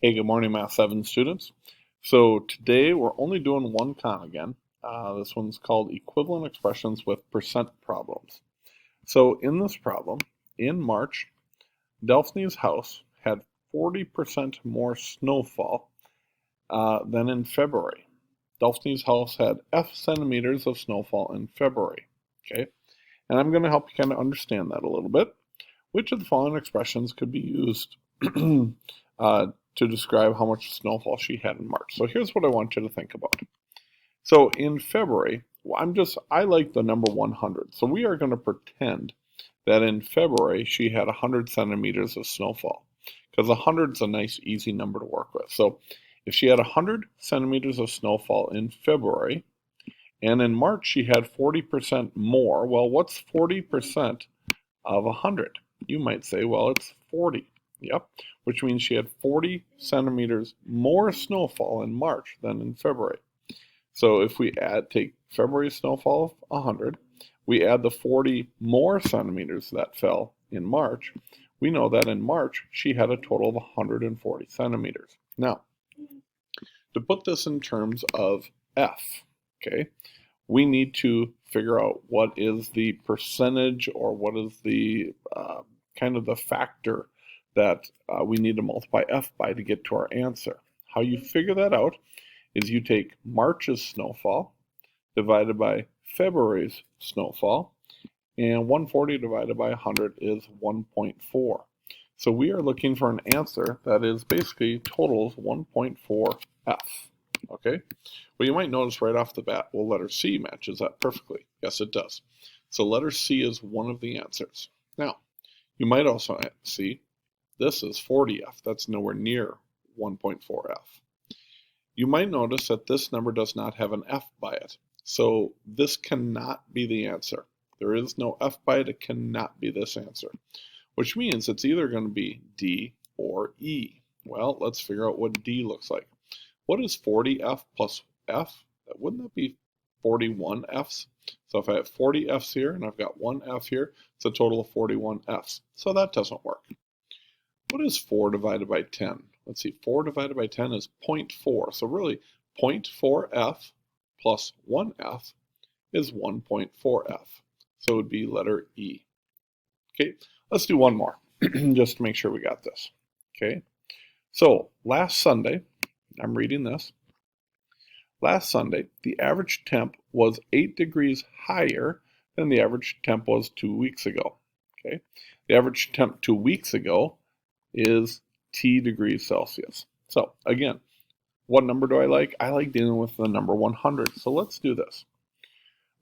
Hey, good morning, Math 7 students. So today we're only doing one con again. This one's called Equivalent Expressions with Percent Problems. So in this problem, in March, Delphine's house had 40% more snowfall than in February. Delphine's house had F centimeters of snowfall in February. Okay, and I'm going to help you kind of understand that a little bit. Which of the following expressions could be used to describe how much snowfall she had in March? So here's what I want you to think about. So in February, I like the number 100. So we are going to pretend that in February she had 100 centimeters of snowfall, because 100 is a nice, easy number to work with. So if she had 100 centimeters of snowfall in February, and in March she had 40% more, well, what's 40% of 100? You might say, well, it's 40. Yep, which means she had 40 centimeters more snowfall in March than in February. So if we take February's snowfall of 100, we add the 40 more centimeters that fell in March, we know that in March she had a total of 140 centimeters. Now, to put this in terms of F, okay, we need to figure out what is the percentage, or what is the kind of the factor that we need to multiply F by to get to our answer. How you figure that out is you take March's snowfall divided by February's snowfall, and 140 divided by 100 is 1.4. So we are looking for an answer that is basically totals 1.4 F. Okay? Well, you might notice right off the bat, well, letter C matches that perfectly. Yes, it does. So letter C is one of the answers. Now, you might also see this is 40F. That's nowhere near 1.4F. You might notice that this number does not have an F by it. So this cannot be the answer. There is no F by it. It cannot be this answer, which means it's either going to be D or E. Well, let's figure out what D looks like. What is 40F plus F? Wouldn't that be 41 Fs? So if I have 40 Fs here and I've got one F here, it's a total of 41 Fs. So that doesn't work. What is 4 divided by 10? Let's see, 4 divided by 10 is 0.4. So really, 0.4F plus 1F is 1.4F. So it would be letter E. Okay, let's do one more just to make sure we got this. Okay, so last Sunday, I'm reading this. Last Sunday, the average temp was 8 degrees higher than the average temp was 2 weeks ago. Okay, the average temp 2 weeks ago is T degrees Celsius. So again, what number do I like? I like dealing with the number 100. So let's do this.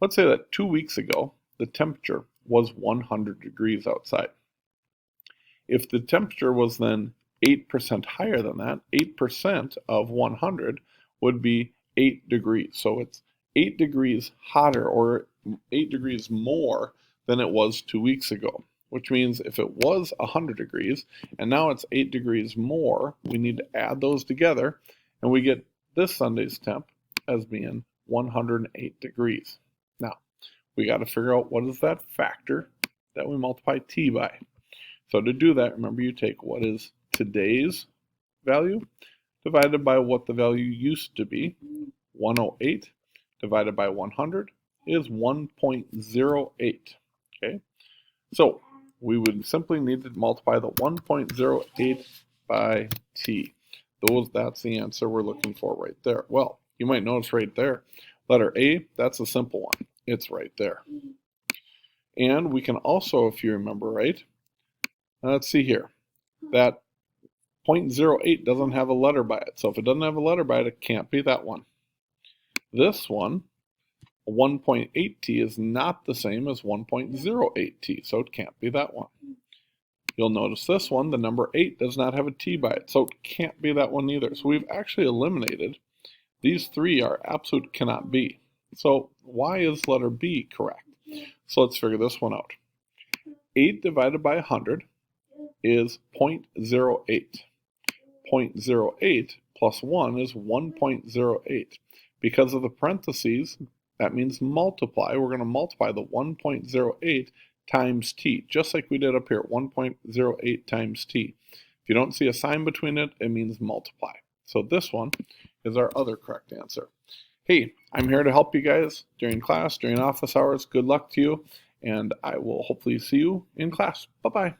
Let's say that 2 weeks ago, the temperature was 100 degrees outside. If the temperature was then 8% higher than that, 8% of 100 would be 8 degrees. So it's 8 degrees hotter, or 8 degrees more than it was 2 weeks ago, which means if it was 100 degrees and now it's 8 degrees more, we need to add those together, and we get this Sunday's temp as being 108 degrees. Now, we got to figure out what is that factor that we multiply T by. So to do that, remember, you take what is today's value divided by what the value used to be. 108 divided by 100 is 1.08. Okay, so we would simply need to multiply the 1.08 by T. That's the answer we're looking for right there. Well, you might notice right there, letter A, that's a simple one. It's right there. And we can also, if you remember right, let's see here, that 0.08 doesn't have a letter by it. So if it doesn't have a letter by it, it can't be that one. This one, 1.8T, is not the same as 1.08T, so it can't be that one. You'll notice this one, the number 8, does not have a T by it, so it can't be that one either. So we've actually eliminated these three are absolute cannot be. So why is letter B correct? So let's figure this one out. 8 divided by 100 is 0.08. 0.08 plus 1 is 1.08. Because of the parentheses, that means multiply. We're going to multiply the 1.08 times T, just like we did up here, 1.08 times T. If you don't see a sign between it, it means multiply. So this one is our other correct answer. Hey, I'm here to help you guys during class, during office hours. Good luck to you, and I will hopefully see you in class. Bye-bye.